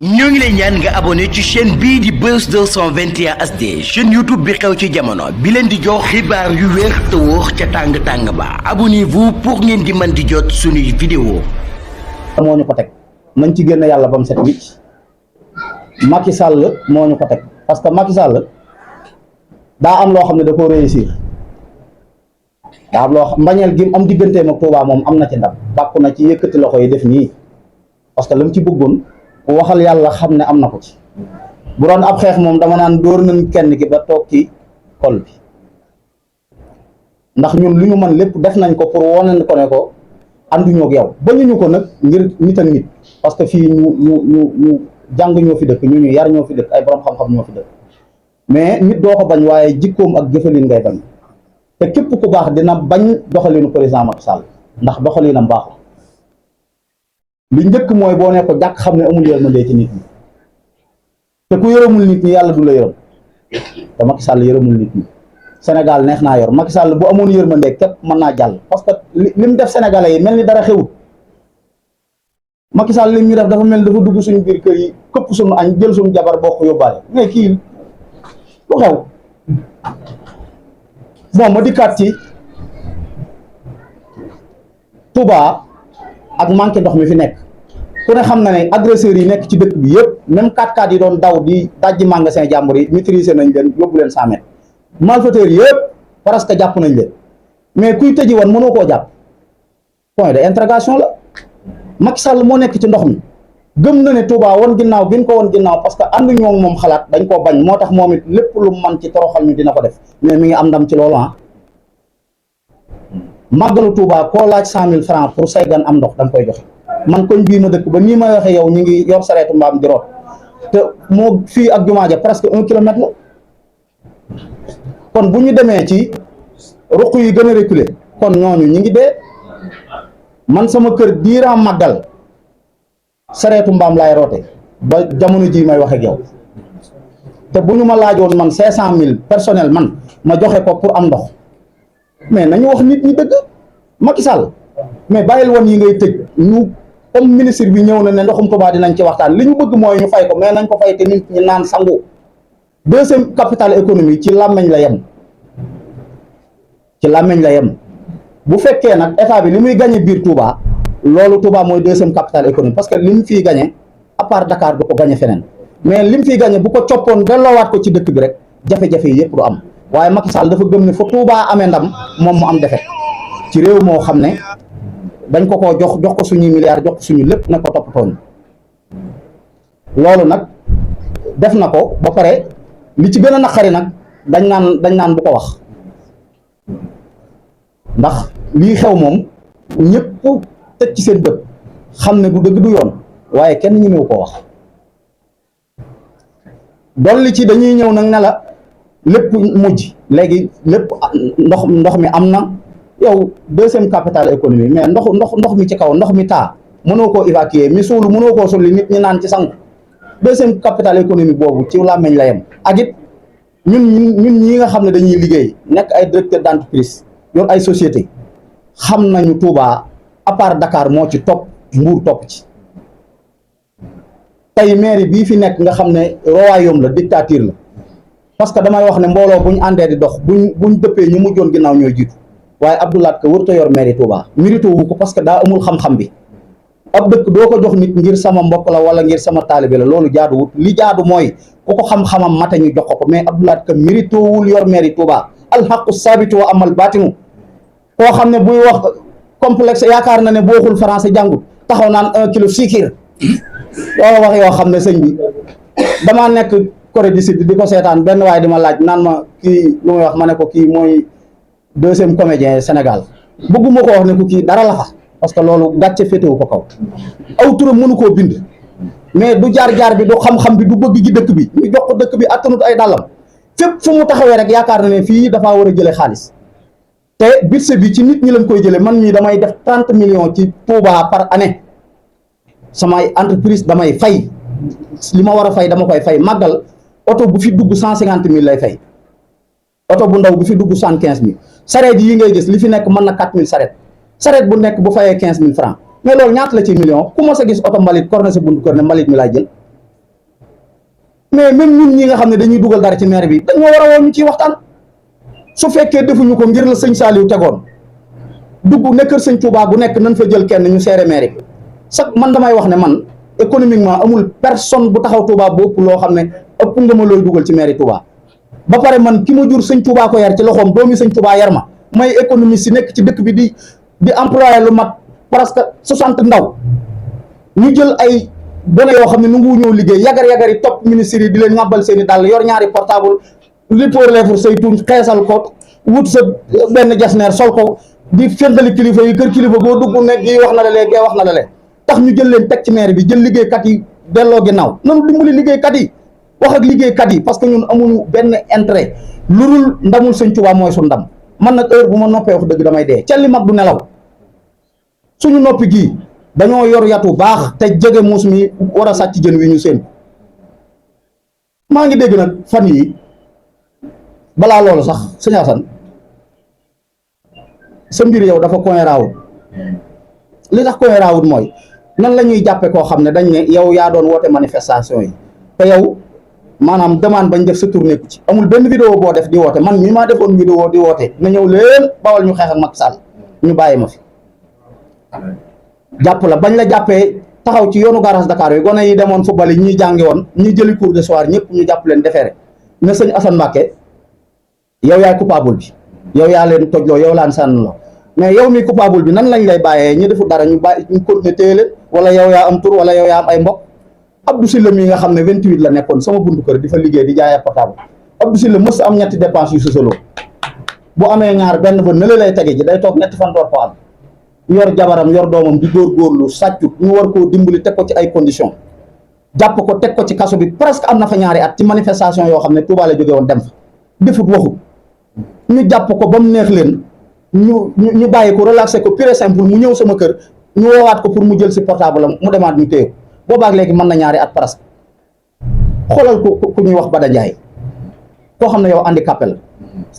ñoo ngi lay ñaan nga abonné ci chaîne bii di Buzz 221 HD chaîne YouTube bi xew ci jamono bi leen di jox xibaar yu wér te wóor ca tàng-tàng ba abonnez-vous pour ngeen di mën di jot suñuy vidéo moo ñu ko teg nañ ci génn yàlla ba mu set wicc Macky Sall moo ñu ko teg parce que Macky Sall daa am loo xam ne da koo réussir daa am loo xam mbañeel gi am digganteem ak Touba moom am na ci ndam bàkku na ci yëkkati loxo yi def nii parce que la mu ci bëggoon ku waxal yàlla xam ne am na ko ci bu doon ab xeex moom dama naan dóor nañ kenn ki ba toog ci xol bi ndax ñun lu ñu mën lépp def nañ ko pour wane ko ne ko ànduñoo ak yow bañuñu ko nag ngir nit ak nit parce que fii ñu jàng ñoo fi dëkk ñu yar ñoo fi dëkk ay borom xam-xam ñoo fi dëkk mais nit doo ko bañ waaye jikkoom ak jëfalin ngay bañ te képp ku baax dina bañ doxalinu président Macky Sall ndax doxalinam baaxul li njëkk mooy boo ne ko jàkk xam ne amul yërmande ci nit ñi te ku yërëmul nit ñi yàlla du la yërëm te Macky Sall yërëmul nit ñi Sénégal neex naa yor Macky Sall bu amoon yërmande képp mën naa jàll parce que li mu def sénégalais yi mel ni dara xewut Macky Sall li ñu def dafa mel dafa dugg suñu biir kër yi këpp suñu añ jël suñu jabar bokk yóbbaale mais kii lu xew bon ma dikkaat ci Touba ak manqué ndox mi fi nekk ku ne xam na ne agresseurs yi nekk ci dëkk bi yëpp même 4x4 yi doon daw di dajji magasin jàmbur yi maîtriser nañ leen yóbbu leen 100 mètres malfaiteurs yëpp parce que jàpp nañ leen mais kuy tëji woon mënoo koo jàpp point de interrogation la Macky Sall moo nekk ci ndox mi gëm na ne Touba won ginnaaw bi ñu ko won ginnaaw parce que ànd ñoo moom xalaat dañ koo bañ moo tax moom it lépp lu man ci toroxal ñu dina ko def mais mi ngi am ndam ci loolu ah màggalu Touba koo laaj 100 000 francs pour say gan am ndox da nga koy joxe man koñ bii ma dëkk ba nii may waxee yow ñu ngi yor sareetu mbaam di root te moo fii ak jumaa ja presque 1 kilomètre la kon bu ñu demee ci ruq yi gën a reculer kon ñooñu ñu ngi dee man sama kër diiraa màggal sareetu mbaam laay roote ba jamono ji may wax ak yow te bu ñu ma laajoon man 500 000 personnel man ma joxe ko pour am ndox mais nañu wax nit ñi dëgg Macky Sall mais bàyyil woon yi ngay tëj ñu comme ministre bi ñëw na ne ndoxum Touba dinañ ci waxtaan li ñu bëgg mooy ñu fay ko mais nañ ko fay te nit ñi naan sangu deuxième capital économique ci làmmeñ la yem bu fekkee nag état bi li muy gagné biir Touba loolu Touba mooy deuxième capital économique parce que li mu fiy gagné à part Dakar du ko gagné feneen mais li mu fiy gagné bu ko coppoon delloowaat ko ci dëkk bi rek jafe-jafe yi yëpp du am waaye Macky Sall dafa gëm ne fa Touba amee ndam moom mu am defet ci réew moo xam ne dañ ko koo jox ko suñuy milliards jox ko suñu lépp ne ko toppatooñ loolu nag def na ko ba pare li ci gën a naqari nag dañ naan bu ko wax ndax lii xew moom ñëpp teg ci seen bët xam ne du dëgg du yoon waaye kenn ñemewu ko wax dolli ci dañuy ñëw nag ne la lépp mujj léegi lépp ndox mi am na yow deuxième capital économique mais ndox mi ci kaw ndox mi taa mënoo koo évacuer mi suulu mënoo koo sulli nit ñi naan ci sangu deuxième capital économique boobu ci làmmeñ la yem ak it ñun ñi nga xam ne dañuy liggéey nekk ay directeur d'entreprise yor ay société xam nañu Touba à part Dakar moo ci topp Mbuur topp ci tey mairie bii fi nekk nga xam ne royaume la dictature la parce que damay wax ne mbooloo bu ñu àndee di dox buñ dëppee ñu mujjoon ginnaaw ñooy jiitu waaye Abdoulaye Ka wërta yor mairie Touba mérito wu ko parce que daa amul xam-xam bi ab dëkk doo ko jox nit ngir sama mbokk la wala ngir sama taalibe la loolu jaaduwut li jaadu mooy ku ko xam-xamam mate ñu jox ko mais Abdoulaye Ka mérito wul yor mairie Touba alxaqu sabitu wa amal baatinu koo xam ne buy wax complexe yaakaar na ne boo xul français jàngut taxaw naan 1 kilo sikir loolu wax yoo xam ne sëñ bi damaa nekk Corée du Sud di ko seetaan benn waaye di ma laaj naan ma kii lu may wax ma ne ko kii mooy deuxième comédien Sénégal bëgguma ko wax ne ko kii dara la fa parce que loolu gàcce féetewu ko kaw aw turam mënu koo bind mais du jaar-jaar bi du xam-xam bi du bëgg ji dëkk bi ñu jox ko dëkk bi attanut ay dàllam fépp fu mu taxawee rek yaakaar na ne fii dafaa war a jëlee xaalis te budget bi ci nit ñi lañ koy jëlee man mii damay def 30 millions ci Touba par année samay entreprise damay fay li ma war a fay dama koy fay màggal oto bu fi dugg 150 000 lay fay oto bu ndaw bu fi dugg 75 000 sareet yi ngay gis li fi nekk mën na 4 000 sareet bu nekk bu fayee 15 000 francs mais loolu ñaata la ci million ku ma sa gis oto mbalit korne sa buntu kër ne mbalit mi laay jël mais même ñun ñi nga xam ne dañuy dugal dara ci maire bi dañoo war a woo ñu ciy waxtaan. su fekkee defuñu ko ngir la sëñ Saliou tegoon dugg ne kër sëñ Touba bu nekk nañ fa jël kenn ñu seere maire bi sax man damay wax ne man économiquement amul personne bu taxaw Touba bu ëpp loo xam ne ëpp nga ma looy dugal ci maire Touba. ba pare man ki ma jur sëñ Touba ko yar ci loxoom doomi sëñ Touba yar ma may économiste si nekk ci dëkk bi di employé lu mat presque 60 ndaw ñu jël ay gone yoo xam ne nu ngu ñëw liggéey yagar yi topp ministres yi di leen ñàbbal seen i dàll yor ñaari portable li pour lèvre say tuñ xeesal ko wut sa benn jasneer sol ko di fendali kilifa yi kër kilifa boo dugg ne gi wax na la lee gee wax na la lee tax ñu jël leen teg ci maire bi jël liggéeykat yi delloo ginnaaw nanu dimbali liggéeykat yi wax ak liggéeykat yi parce que ñun amuñu benn intérêt lu dul ndamul sëñ Tuubaa mooy su ndam man nag heure bu ma noppee wax dëgg damay dee celli mag du nelaw suñu noppi gii dañoo yor yatu baax te jege muus mi war a sàcc jën wi ñu seen maa ngi dégg nag fan yi balaa loolu sax sëñ Assane sa mbir yow dafa cohérent wut li tax cohérent wut mooy nan la ñuy jàppe koo xam ne dañ ne yow yaa doon woote manifestation yi te yow maanaam demande bañ def sa tournée ku ci amul benn vidéo boo def di woote man mii maa defoon vidéo di woote na ñëw leen bawal ñu xeex ak Macky Sall ñu bàyyi ma fi jàpp la bañ la jàppee taxaw ci yoonu garage Dakar yi gone yi demoon football yi ñuy jàngi woon ñuy jëli cours de soir ñëpp ñu jàpp leen defeere ne sëñ Assane Mbacké yow yaay coupable bi yow yaa leen tojloo yow laan sànn la mais yow mi coupable bi nan lañ lay bàyyee ñu defu dara ñu bàyyi ñu continuer téye leen wala yow yaa am tur wala yow yaa am ay mbokk Abdou Sylla mi nga xam ne 28 la nekkoon sama buntu kër di fa liggéey di jaay portable Abdou Sylla mës am ñetti dépense yu sësaloo bu amee ñaar benn ba nële lay tege ji day toog ñetti fan door ko am yor jabaram yor doomam di góorgóorlu sàccut ñu war koo dimbali teg ko ci ay conditions jàpp ko teg ko ci kaso bi presque am na fa ñaari at ci manifestation yoo xam ne Touba la jóge woon dem fa defut waxut ñu jàpp ko ba mu neex leen ñu bàyyi ko relaxé ko pure simple mu ñëw sama kër ñu woowaat ko pour mu jël si portable am mu demaat ñu téye ko boobaak léegi mën na ñaari at presque xoolal ko ku ñuy wax Bada Ndiaye koo xam ne yow handicapé la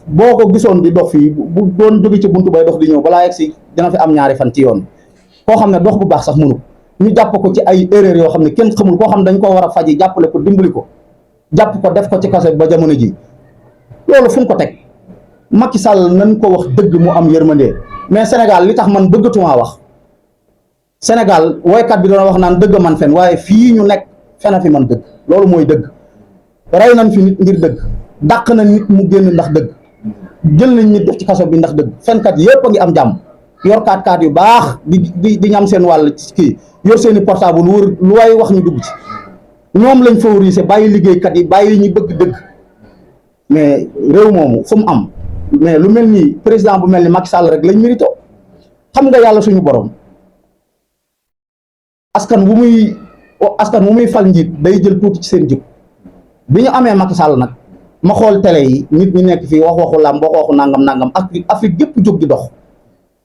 boo ko gisoon di dox fii bu doon jóge ci buntu bay dox di ñëw balaa yegg si dina fi am ñaari fan ci yoon koo xam ne dox bu baax sax mënu ñu jàpp ko ci ay erreur yoo xam ne kenn xamul koo xam ne dañ koo war a faji jàppale ko dimbali ko jàpp ko def ko ci kaso ba jamono ji loolu fu mu ko teg Macky Sall nañ ko wax dëgg mu am yërmande mais Sénégal li tax man bëggatuma wax Sénégal woykat bi doon wax naan dëgg man fen waaye fii ñu nekk fena fi man dëgg loolu mooy dëgg rey nañ fi nit ngir dëgg dàq na nit mu génn ndax dëgg jël nañ nit def ci kaso bi ndax dëgg fenkat yëpp a ngi am jàmm yor kaat yu baax di ñam seen wàll ci kii yor seeni portable wër lu waay wax ñu dugg ci ñoom lañ favoriser bàyyi liggéeykat yi bàyyi ñu bëgg dëgg mais réew moomu fu mu am mais lu mel nii président bu mel ni Macky Sall rek lañ mérito xam nga yàlla suñu borom askan wu muy fal njiit day jël tuuti ci seen jikko bi ñu amee Macky Sall nag ma xool télé yi nit ñi nekk fii wax waxu làmb wax waxu nangam Afrique yëpp jóg di dox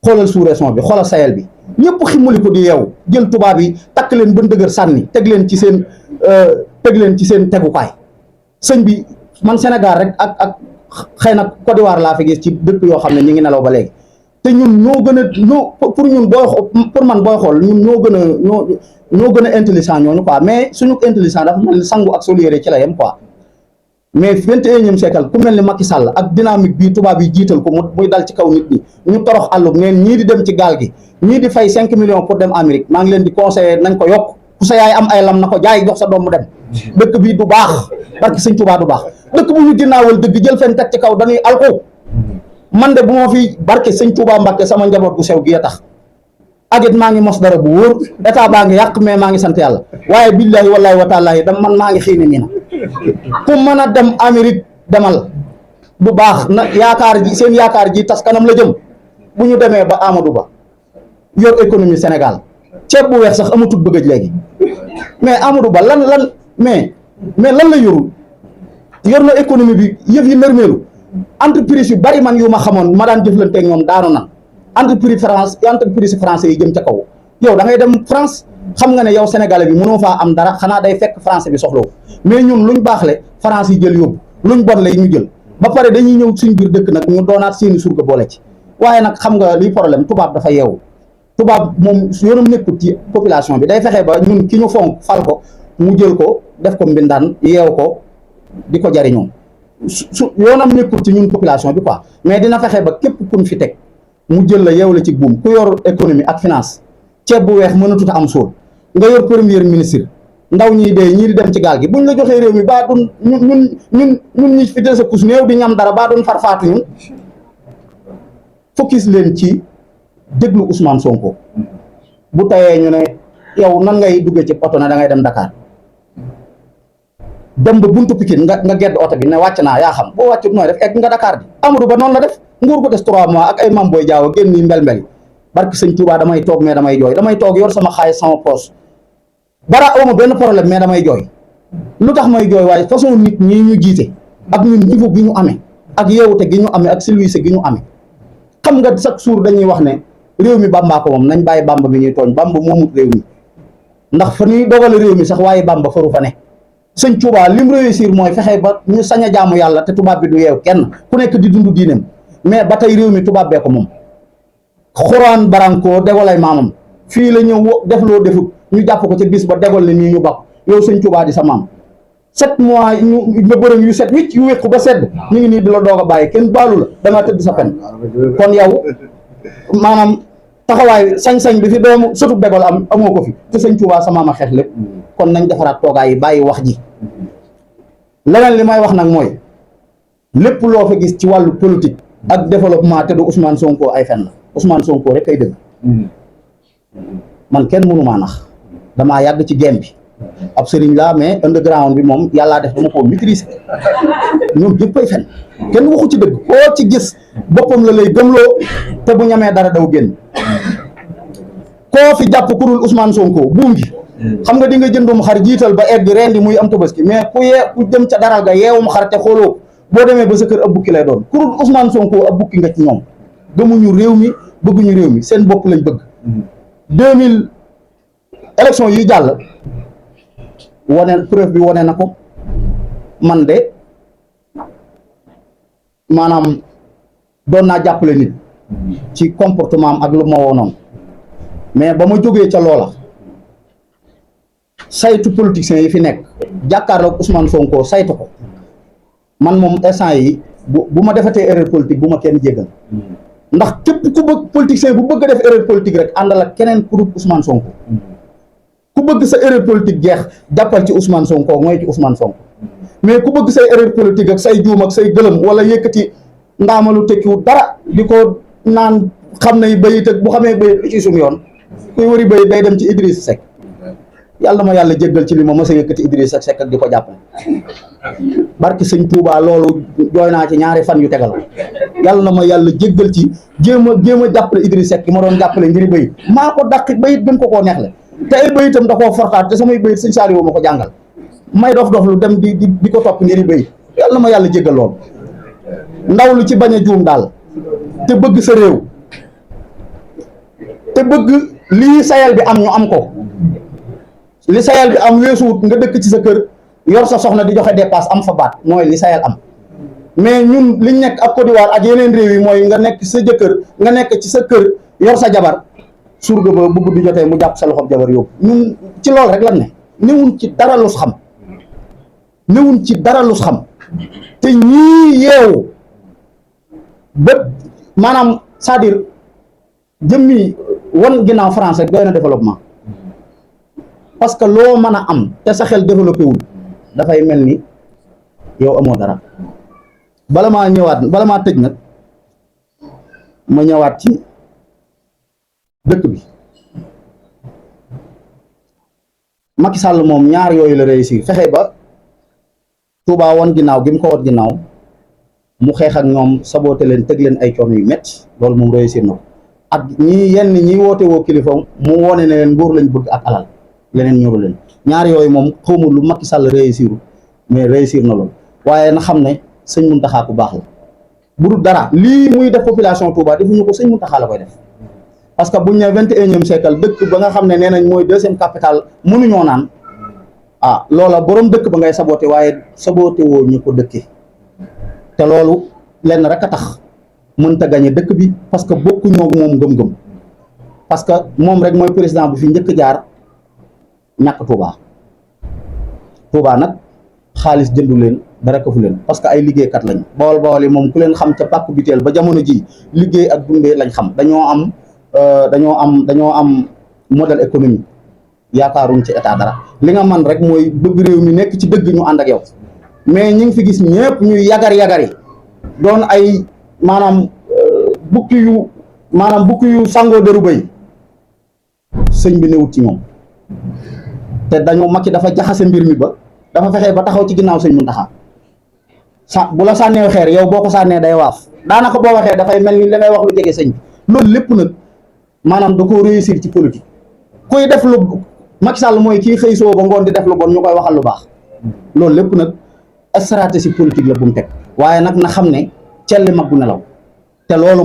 xoolal sous-région bi xoolal Sahel bi ñëpp ximali ko di yeewu jël tubaab yi takk leen ba dëgër sànni teg leen ci seen tegukaay sëñ bi man Sénégal rek ak xëy na Côte d'Ivoire laa fi gis ci dëkk yoo xam ne ñu ngi nelaw ba léegi te ñun ñoo gën a pour ñun pour man booy xool ñun ñoo gën a intelligent ñooñu quoi mais suñu intelligent dafa mel ni sangu ak soliéré ci la yem quoi mais 21e siècle ku mel ni Macky Sall ak dynamique bii tubaab yi jiital ko muy dal ci kaw nit ñi ñu torox àllub neen ñii di dem ci gaal gi ñii di fay 5 millions pour dem Amérique maa ngi leen di conseiller nañ ko yokk ku sa yaay am ay lam na ko jaay jox sa doom mu dem dëkk bi du baax barki sëñ Tuubaa du baax dëkk bu ñu ginnaawal dëgg jël fen teg ci kaw dañuy alko man de bu ma fi barke sëñ Tuubaa Mbàkke sama njaboot bu sew gi a tax agit maa ngi mos dara bu wóor état baa ngi yàq mais maa ngi sant yàlla waaye billahi wallahi wa taalahi man maa ngi xiini nii na ku mën a dem Amérique demal bu baax na yaakaar ji seen yaakaar ji tas kanam la jëm bu ñu demee ba Amadou Ba yor économie Sénégal ceeb bu weex sax amatul bëggëj léegi mais Amadou Ba lan mais lan la yorul yor na économie bi yëf yi nërmeelu entreprise yu bari man yu ma xamoon ma daan jëflanteeg ñoom daanu na entreprise français yi jëm ca kaw yow da ngay dem France xam nga ne yow sénégalais bi mënoo faa am dara xanaa day fekk français bi soxlawu mais ñun luñ baaxle France yi jël yóbbu luñ bon la ñu jël ba pare dañuy ñëw suñ biir dëkk nag ñu doonaat seeni surga boole ci waaye nag xam nga liy problème tubaab dafa yeewu tubaab moom yoonam nekkul ci population bi day fexe ba ñun ki ñu fonk fal ko mu jël ko def ko mbindaan yeew ko di ko jariñoo su yoonam nekkul ci ñun population bi quoi, mais dina fexe ba képp kun fi teg mu jël la yeew la ci buum. ku yor économie ak finance ceeb bu weex mënatut a am sóol, nga yor premier ministre, ndaw ñi dee ñii di dem ci gaal gi, buñ la joxee réew mi baa dun ñun ñi fi des a kus néew di ñam dara baa dun farfaatu ñun. focus leen ci déglu Ousmane Sonko. bu tayee ñu ne yow nan ngay duggee ci oto ne da ngay dem Dakar, dem ba buntu Pikine nga gedd oto bi ne wàcc naa yaa xam boo wàccut nooy def egg nga Dakar di. Amadou Ba noonu la def, nguur gu des 3 mois ak ay Mame Boye Diao génn nii mbel-mbel barki sëñ Touba damay toog mais damay jooy, damay toog yor sama xaalis sama poche dara awma benn problème mais damay jooy. lu tax may jooy waaye façon nit ñi ñu jiite ak ñun niveau gi ñu amee ak yeewute gi ñu amee ak silwise gi ñu amee. xam nga chaque jour dañuy wax ne réew mi Bamba ko moom, nañ bàyyi Bamba mi ñuy tooñ. Bamba moomut réew mi ndax fa ñuy dogale réew mi sax waaye Bamba faru fa ne. sëñ Touba lim réussir mooy fexe ba ñu sañ a jaamu yàlla te tubaab bi du yeew kenn ku nekk di dund diineem, mais ba tey réew mi tubaab bee ko moom. xuraan baranko degolay maamam fii la ñëw def loo defut ñu jàpp ko ca bis ba degol ne nii ñu bakk yow sëñ Touba di sa maam 7 mois ñu nga bërëm yu set wicc yu wéqu ba sedd ñu ngi nii di la doog a bàyyi kenn baalu la danga tëdd sa pen. kon yow maanaam taxawaay sañ-sañ bi fi doomu sëtub degol am amoo ko fi te sëñ Touba sa maam a xeex lépp. kon nañ defaraat toogaay yi bàyyi wax ji. leneen li may wax nag mooy lépp loo fa gis ci wàllu politique ak développement te du Ousmane Sonko ay fen la. Ousmane Sonko rek kay dëgg. man kenn mënu maa nax damaa yàgg ci game bi ab sëriñ laa mais underground bi moom yàllaa def dama koo maîtriser. ñoom ñëppay fen kenn waxu ci dëgg koo ci gis boppam la lay gëmloo te bu ñamee dara daw génn. koo fi jàpp ku dul Ousmane Sonko buum gi xam nga di nga jëndum xar jiital ba egg rendi muy am tabaski, mais ku jëm ca daral ga yeewum xar te xooloo boo demee ba sa kër ab bukki lay doon. ku dul Ousmane Sonko ab bukki nga ci ñoom. gëmuñu réew mi bëgguñu réew mi seen bopp lañ bëgg. 2000 élection yi jàll wane preuve bi wane na ko. man de maanaam doon naa jàppale nit ci comportement am ak lu ma woonoon, mais ba ma jógee ca loola saytu politiciens yi fi nekk jàkkaarloog Ousmane Sonko saytu ko man moom instant yi bu ma defatee erreur politique bu ma kenn jéggal. ndax képp ku bëgg politicien bu bëgg a def erreur politique rek àndal ak keneen ku dul Ousmane Sonko. ku bëgg sa erreur politique jeex jàppal ci Ousmane Sonko mooy ci Ousmane Sonko. mais ku bëgg say erreur politique ak say juum ak say gëlëm wala yëkkati ndaamalu tekkiwut dara di ko naan xam nay bayit ak bu xamee bayit lu ci sum yoon kuy wëri bayit day dem ci Idriss Seck. yàlla ma yàlla jéggal ci li ma mës a yëkkati Idriss Seck ak di ko jàppale. barki sëñ Touba loolu jooy naa ci ñaari fan yu tegal yàlla na ma yàlla jéggal ci jéem a jàppale Idriss Seck ki ma doon jàppale ngir bayit maa ko dàq bayit gën ko koo neexle te ay bayitam da koo fortaat te samay bayit sëñ Saliou ma ko jàngal may dof lu dem di ko topp ngir bayit yàlla na ma yàlla jéggal loolu. ndaw lu ci bañ a juum daal te bëgg sa réew te bëgg lii sayal bi am ñu am ko li sayal bi am weesuwut nga dëkk ci sa kër yor sa soxna di joxe dépasse am fa baat mooy li sayal am. mais ñun liñ nekk ak Côte d'Ivoire ak yeneen réew yi mooy nga nekk sa jëkkër nga nekk ci sa kër yor sa jabar surga ba bu guddi jotee mu jàpp sa loxob jabar yóbbu ñun ci loolu rek lan ne newuñ ci dara lus xam newuñ ci dara lus xam te ñii yeewu ba maanaam c'est-à-dire jëmmi wan ginnaaw France rek doy na développement. parce que loo mën a am te sa xel développé wul dafay mel ni yow amoo dara. bala maa tëj nag ma ñëwaat ci dëkk bi Macky Sall moom ñaar yooyu la réussir fexe ba Touba woon ginnaaw gi mu ko woon ginnaaw mu xeex ak ñoom saboté leen teg leen ay coono yu métti loolu moom réussir na ko ak yenn ñi woote woo kilifa mu wone ne leen nguur lañ bëgg ak alal leneen ñoru leen ñaar yooyu moom xawma lu Macky Sall réussir mais réussir na loolu waaye na xam ne sëñ Mountakha ku baax la bu dul dara lii muy def population Touba defuñu ko sëñ Mountakha la koy def parce que buñ ne 21e siècle dëkk ba nga xam ne nee nañ mooy 2e capitale mënuñoo naan loola borom dëkk ba ngay saboté waaye saboté woo ñu ko dëkkee te loolu lenn rek a tax mënta gañe dëkk bi parce que bokku ñoo moom ngëm-ngëm parce que moom rek mooy président bu fi njëkk jaar ñàkk Touba Touba nag xaalis jëndu leen dara ko fu leen parce que ay liggéeykat lañ Bawol Bawol yi moom ku leen xam ca pàkk biteel ba jamono ji liggéey ak dundee lañ xam dañoo am modèle économique yaakaaruñ ci état dara li nga man rek mooy bëgg réew mi nekk ci dëgg ñu ànd ak yow mais ñi ngi fi gis ñëpp ñuy yagar-yagari doon ay maanaam bukki yu sangoo dëru bëy sëñ bi newut ci ñoom te dañoo Macky dafa jaxase mbir mi ba dafa fexee ba taxaw ci ginnaaw sëñ Mountakha bu la sànnee xeer yow boo ko sànnee day waaf daanaka boo waxee dafay mel ni li ngay wax lu jege sëñ bi loolu lépp nag maanaam da koo réussir ci politique kuy def lu Macky Sall mooy kii xëy soo ba ngoon di def lu bon ñu koy waxal lu baax loolu lépp nag stratégie politique la bu mu teg waaye nag na xam ne celli mag bu nelaw te loolu